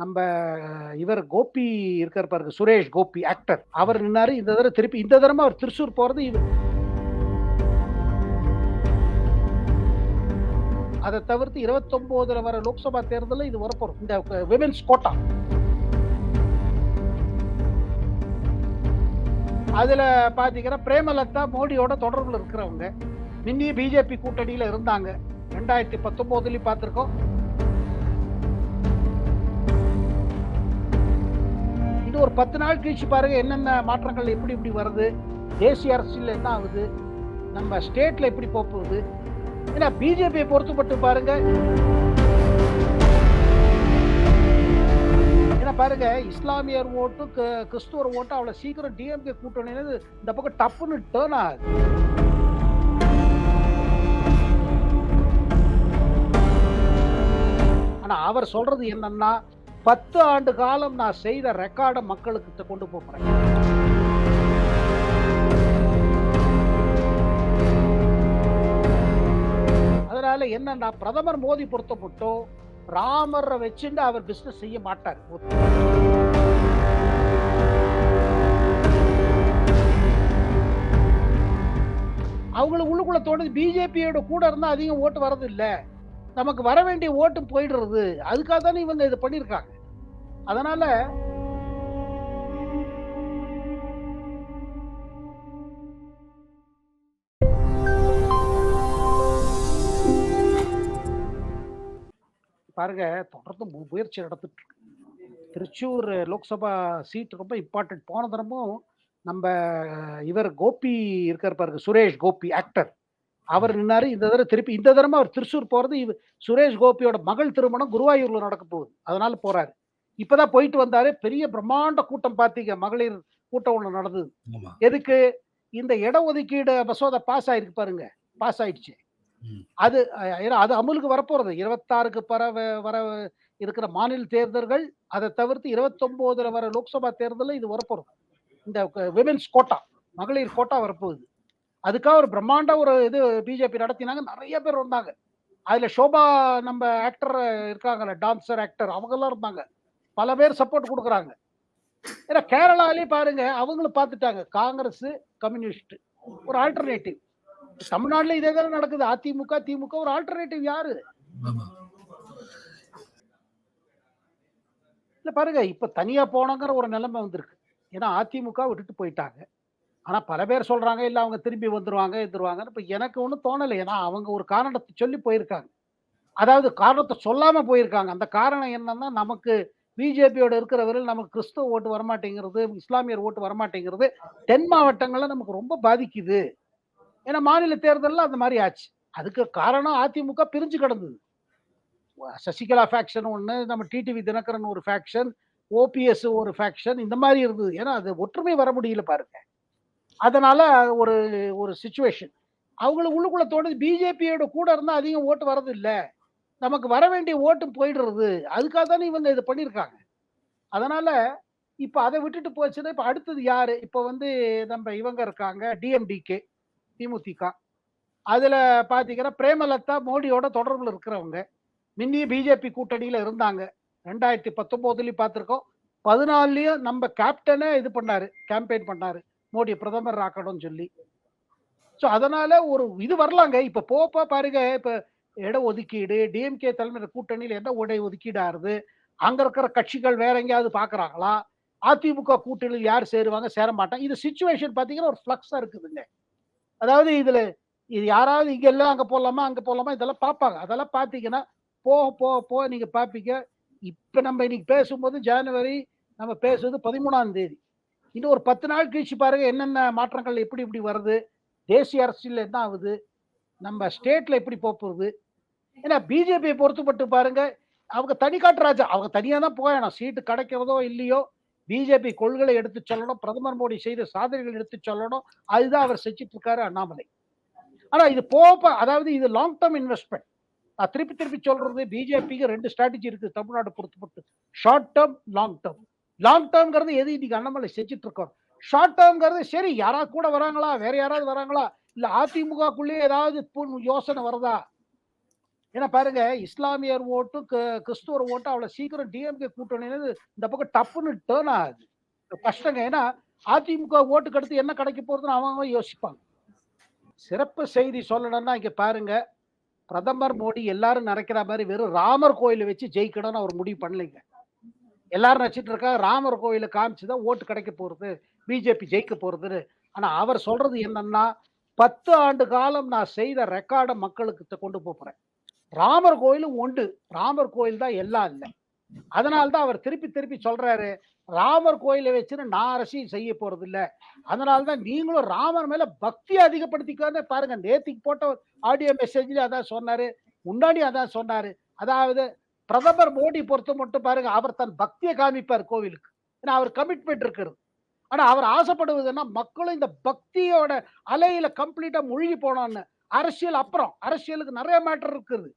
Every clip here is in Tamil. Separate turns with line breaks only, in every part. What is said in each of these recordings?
நம்ம இவர் கோபி இருக்கார் பாருங்க, சுரேஷ் கோபி ஆக்டர். அவர் நின்னாரு. இந்த தடவை திருப்பி இந்த தடவை அவர் திருச்சூர் போறது அதை தவிர்த்து 29ல வர லோக்சபா தேர்தலில் இது வரப்போறோம். இந்த விமென்ஸ் கோட்டா அதுல பாத்தீங்கன்னா பிரேமலதா மோடியோட தொடர்புல இருக்கிறவங்க. முன்னே பிஜேபி கூட்டணியில இருந்தாங்க. 2019லயும் பார்த்திருக்கோம். இன்னும் ஒரு 10 நாள் கழிச்சு பாருங்க என்னென்ன மாற்றங்கள் எப்படி இப்படி வருது, தேசிய அரசியல் என்ன ஆகுது, நம்ம ஸ்டேட்ல எப்படி போகுது. ஏன்னா பிஜேபியை பொறுத்துப்பட்டு பாருங்க, ஏன்னா பாருங்க இஸ்லாமியர் ஓட்டு கிறிஸ்துவர் ஓட்டு அவ்வளவு சீக்கிரம் டிஎம்கே கூட்டணி இந்த பக்கம் டப்புன்னு டேர்ன் ஆகுது. ஆனா அவர் சொல்றது என்னன்னா, 10 ஆண்டு காலம் நான் செய்த ரெக்கார்டை மக்களுக்கு கொண்டு போறேன். அதனால என்னன்னா, பிரதமர் மோடி பொறுத்த மட்டும் ராமரை வச்சுட்டு அவர் பிசினஸ் செய்ய மாட்டார். அவங்களுக்கு உள்ளுக்குள்ள தோணுது, பிஜேபியோட கூட இருந்தா அதிகம் ஓட்டு வர்றது இல்ல, நமக்கு வர வேண்டிய ஓட்டு போயிடுறது. அதுக்காக தானே இவங்க இதை பண்ணிருக்காங்க. அதனால பாருங்க, தொடர்ந்து முயற்சி நடத்திட்டு இருக்கு. திருச்சூர் லோக்சபா சீட் ரொம்ப இம்பார்ட்டன்ட். போன தடமும் நம்ம இவர் கோபி இருக்கார் பாருங்க, சுரேஷ் கோபி ஆக்டர். அவர் நின்னாரு. இந்த தடவை திருப்பி இந்த தடவை அவர் திருச்சூர் போறது சுரேஷ் கோபியோட மகள் திருமணம் குருவாயூர்ல நடக்க போகுது. அதனால போறாரு. இப்பதான் போயிட்டு வந்தாரு. பெரிய பிரம்மாண்ட கூட்டம் பாத்தீங்க, மகளிர் கூட்டம் ஒண்ணு நடந்தது. எதுக்கு? இந்த இடஒதுக்கீடு மசோதா பாஸ் ஆயிருக்கு பாருங்க, பாஸ் ஆயிடுச்சு. அது அது அமலுக்கு வரப்போறது 26க்கு வர இருக்கிற மாநில தேர்தல்கள். அதை தவிர்த்து 29ல வர லோக்சபா தேர்தலில் இது வரப்போறோம். இந்த விமென்ஸ் கோட்டா, மகளிர் கோட்டா வரப்போகுது. அதுக்காக ஒரு பிரம்மாண்ட ஒரு இது பிஜேபி நடத்தினாங்க. நிறைய பேர் வந்தாங்க. அதுல ஷோபா நம்ம ஆக்டர் இருக்காங்கல்ல, டான்சர் ஆக்டர், அவங்க எல்லாம் இருந்தாங்க. பல பேர் சப்போர்ட் கொடுக்குறாங்க. ஏன்னா கேரளாலே பாருங்க, அவங்களும் பார்த்துட்டாங்க காங்கிரஸ் கம்யூனிஸ்ட் ஒரு ஆல்டர்னேட்டிவ். தமிழ்நாட்டுல இதே தானே நடக்குது. அதிமுக திமுக ஒரு ஆல்டர்னேட்டிவ் யாரு? இல்ல பாருங்க, இப்ப தனியா போனங்கிற ஒரு நிலைமை வந்திருக்கு. ஏன்னா அதிமுக விட்டுட்டு போயிட்டாங்க. ஆனா பல பேர் சொல்றாங்க, இல்ல அவங்க திரும்பி வந்துருவாங்க. இப்ப எனக்கு ஒண்ணும் தோணலை. ஏன்னா அவங்க ஒரு காரணத்தை சொல்லி போயிருக்காங்க. அதாவது காரணத்தை சொல்லாம போயிருக்காங்க. அந்த காரணம் என்னன்னா, நமக்கு பிஜேபியோட இருக்கிறவர்கள் நமக்கு கிறிஸ்தவ ஓட்டு வரமாட்டேங்கிறது, இஸ்லாமியர் ஓட்டு வரமாட்டேங்கிறது, தென் மாவட்டங்கள்ல நமக்கு ரொம்ப பாதிக்குது. ஏன்னா மாநில தேர்தலில் அந்த மாதிரி ஆச்சு. அதுக்கு காரணம் அதிமுக பிரிஞ்சு கிடந்தது. சசிகலா ஃபேக்ஷன் ஒண்ணு, நம்ம டிடிவி தினகரன் ஒரு ஃபேக்ஷன், ஓபிஎஸ் ஒரு ஃபேக்ஷன், இந்த மாதிரி இருந்தது. ஏன்னா அது ஒற்றுமை வர முடியல பாருங்க. அதனால ஒரு ஒரு சிச்சுவேஷன். அவங்களுக்கு உள்ளுக்குள்ள தோணுது, பிஜேபியோட கூட இருந்தா அதிகம் ஓட்டு வர்றது இல்ல, நமக்கு வர வேண்டிய ஓட்டு போயிடுறது. அதுக்காக தானே இவங்க இதை பண்ணியிருக்காங்க. அதனால இப்ப அதை விட்டுட்டு போச்சுன்னா, இப்ப அடுத்தது யாரு? இப்ப நம்ம இவங்க இருக்காங்க, டிஎம்டிகே, திமுக. அதுல பாத்தீங்கன்னா பிரேமலதா மோடியோட தொடர்புல இருக்கிறவங்க. முன்னே பிஜேபி கூட்டணியில இருந்தாங்க. 2019லயும் பார்த்திருக்கோம். 14லயும் நம்ம கேப்டனே இது பண்ணாரு, கேம்பெயின் பண்ணாரு, மோடி பிரதமர் ஆக்கணும்னு சொல்லி. சோ அதனால ஒரு இது வரலாங்க. இப்ப போப்ப பாருங்க, இப்ப இட ஒதுக்கீடு, டிஎம்கே தலைமையில கூட்டணியில என்ன ஒதுக்கீடு ஆறுது, அங்க இருக்கிற கட்சிகள் வேற எங்கேயாவது பாக்குறாங்களா, அதிமுக கூட்டணியில் யார் சேருவாங்க, சேர மாட்டாங்க. இது சிச்சுவேஷன் பாத்தீங்கன்னா ஒரு ஃபிளக்ஸா இருக்குதுங்க. அதாவது இதுல இது யாராவது இங்க எல்லாம் அங்க போலாமா, அங்க போலாமா, இதெல்லாம் பார்ப்பாங்க. அதெல்லாம் பாத்தீங்கன்னா போக போக போக நீங்க பாப்பீங்க. இப்ப நம்ம இன்னைக்கு பேசும்போது ஜனவரி, நம்ம பேசுவது 13ஆம் தேதி. இன்னும் ஒரு 10 நாள் கழிச்சு பாருங்க என்னென்ன மாற்றங்கள் எப்படி இப்படி வருது, தேசிய அரசியல் என்ன ஆகுது, நம்ம ஸ்டேட்ல எப்படி போகுது. ஏன்னா பிஜேபியை பொறுத்துப்பட்டு பாருங்க, அவங்க தனிக்காட்டு ராஜா. அவங்க தனியா தான் போயணும். சீட்டு கிடைக்கிறதோ இல்லையோ, பிஜேபி கொள்கைகளை எடுத்து சொல்லணும், பிரதமர் மோடி செய்த சாதனைகள் எடுத்து சொல்லணும். அதுதான் அவர் செஞ்சுட்டு இருக்காரு அண்ணாமலை. ஆனா இது போப்ப, அதாவது இது லாங் டர்ம் இன்வெஸ்ட்மெண்ட். நான் திருப்பி திருப்பி சொல்றது, பிஜேபிக்கு 2 ஸ்ட்ராட்டஜி இருக்கு தமிழ்நாடு பொறுத்துப்பட்டு. Short term, long term. Long டேர்ம்ங்கிறது எது இன்னைக்கு அண்ணாமலை செஞ்சுட்டு இருக்கோம். ஷார்ட் டேர்ம்ங்கிறது சரி, யாராவது கூட வராங்களா, வேற யாராவது வராங்களா, இல்ல அதிமுகக்குள்ளேயே ஏதாவது யோசனை வருதா, ஏன்னா பாருங்க, இஸ்லாமியர் ஓட்டும், கிறிஸ்துவர் ஓட்டும் அவ்வளவு சீக்கிரம் டிஎம்கே கூட்டணியில இந்த பக்கம் டப்புன்னு டர்ன் ஆகுது. கஷ்டங்க. ஏன்னா அதிமுக ஓட்டுக்கு அடுத்து என்ன கிடைக்க போறதுன்னு அவன் யோசிப்பாங்க. சிறப்பு செய்தி சொல்லணும்னா இங்க பாருங்க, பிரதமர் மோடி எல்லாரும் நினைக்கிற மாரி வெறும் ராமர் கோயில வச்சு ஜெயிக்கணும்னு அவர் முடிவு பண்ணலைங்க. எல்லாரும் நினைச்சிட்டு இருக்காங்க ராமர் கோயில காமிச்சு தான் ஓட்டு கிடைக்க போறது, பிஜேபி ஜெயிக்க போறதுன்னு. ஆனா அவர் சொல்றது என்னன்னா, 10 ஆண்டு காலம் நான் செய்த ரெக்கார்ட மக்களுக்கு கொண்டு போறேன். ராமர் கோயிலும் உண்டு. ராமர் கோயில் தான் எல்லாம் இல்ல. அதனால தான் அவர் திருப்பி திருப்பி சொல்றாரு, ராமர் கோயில வச்சுன்னு நான் அரசியல் செய்ய போறதில்ல. அதனால தான் நீங்களும் ராமர் மேல பக்திய அதிகப்படுத்திக்கோன்னு பாருங்க. நேத்திக்கு போட்ட ஆடியோ மெசேஜ்ல அதான் சொன்னாரு. முன்னாடி அதான் சொன்னாரு. அதாவது பிரதமர் மோடி பொறுத்த மட்டும் பாருங்க, அவர் தன் பக்திய காமிப்பார் கோவிலுக்கு. ஏன்னா அவர் கமிட்மெண்ட் இருக்குது. ஆனா அவர் ஆசைப்படுவதுன்னா, மக்களும் இந்த பக்தியோட அலையில கம்ப்ளீட்டா மூழ்கி போனோம்னு. அரசியல் அப்புறம். அரசியலுக்கு நெறைய மேட்டர் இருக்குது.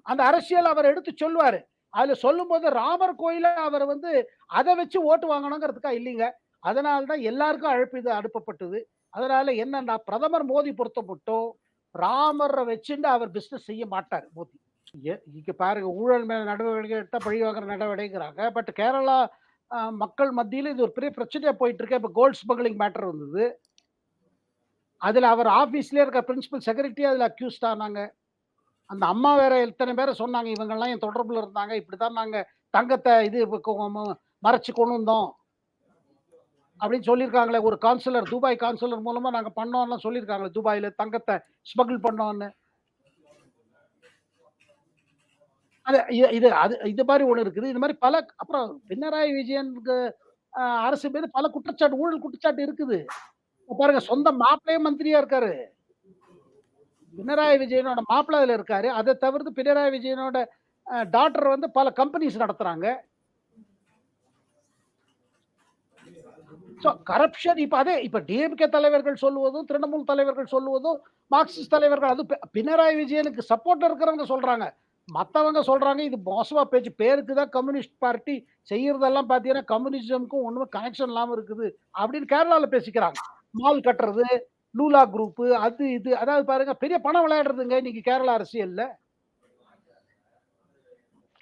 அந்த அரசியல் அவர் எடுத்து சொல்லுவாரு. அதுல சொல்லும்போது ராமர் கோயில அவர் வந்து அத வச்சு ஓட்டு வாங்கணுங்கிறதுக்கா இல்லீங்க. அதனால தான் எல்லாருக்கும் அழைப்பு இது அனுப்பப்பட்டது. அதனால என்னன்னா, பிரதமர் மோடி பொறுத்த மட்டும் ராமர வச்சுண்டு அவர் பிசினஸ் செய்ய மாட்டாரு மோடி. இங்க பாருங்க ஊழல் மேல நடவடிக்கை எடுத்தா பழி வாங்குற நடவடிக்கைங்கிறாங்க. பட் கேரளா மக்கள் மத்தியில இது ஒரு பெரிய பிரச்சனையா போயிட்டு இருக்கு. இப்ப கோல்ட் ஸ்மக்லிங் மேட்டர் வந்தது. அதுல அவர் ஆபீஸ்லயே இருக்க பிரின்சிபல் செக்ரட்டரி அதுல அக்யூஸ்ட் ஆனாங்க. அந்த அம்மா வேற எத்தன பேர சொன்னாங்க. இவங்கலாம் என் தொடர்புல இருந்தாங்க. இப்படித்தான் நாங்க தங்கத்த இது மறைச்சு கொண்டு வந்தோம். அப்படின்னு சொல்லியிருக்காங்களே. ஒரு கான்சுலர் துபாய் கான்சுலர் மூலமா நாங்க பண்ணோம்லாம் சொல்லியிருக்காங்களே. துபாய்ல தங்கத்த ஸ்மக்கிள் பண்ணோம்னு. அது இது மாரி ஒண்ணு இருக்குது. இது மாரி பல அப்புறம் பினராயி விஜயனுக்கு அரசு மீது பல குற்றச்சாட்டு, ஊழல் குற்றச்சாட்டு இருக்குது. இப்ப பாருங்க சொந்த மாப்பிள்ளையே மந்திரியா இருக்காரு. பினராயி விஜயனோட மாப்பிள்ளை அதுல இருக்காரு. அத தவிர்த்து பினராயி விஜயனோட டாட்டர் வந்து பல கம்பெனிஸ் நடத்துறாங்க. சோ கரப்ஷன் இப்ப டிஎம்கே தலைவர்கள் சொல்லுவதும், திரிணாமுல் தலைவர்கள் சொல்லுவதும், மார்க்சிஸ்ட் தலைவர்கள் அது பினராயி விஜயனுக்கு சப்போர்ட்ல இருக்கிறவங்க சொல்றாங்க. மத்தவங்க சொல்றாங்க இது மோசமா பேச்சு. பேருக்கு தான் கம்யூனிஸ்ட் பார்ட்டி செய்யறதெல்லாம் பார்த்தீங்கன்னா, கம்யூனிசம்க்கும் ஒண்ணுமே கனெக்ஷன் இல்லாம இருக்குது. அப்படின்னு கேரளால பேசிக்கிறாங்க. மால் கட்டுறது, லூலா குரூப் அது இது அதாவது பாருங்க பெரிய பணம் விளையாடுறதுங்க இன்னைக்கு கேரளா அரசியல்ல.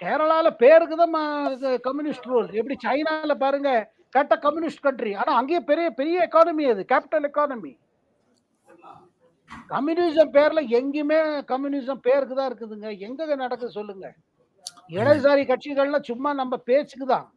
கேரளால பேருக்கு தான் கம்யூனிஸ்ட் ரூல். எப்படி சைனால பாருங்க கேட்ட கம்யூனிஸ்ட் கண்ட்ரி. ஆனா அங்கேயே பெரிய பெரிய எக்கானமி அது. Capital economy. கம்யூனிசம் பேர்ல எங்கேயுமே கம்யூனிசம் பேருக்கு தான் இருக்குதுங்க. எங்க நடக்குது சொல்லுங்க. இடதுசாரி கட்சிகள்லாம் சும்மா நம்ம பேச்சுக்கு தான்.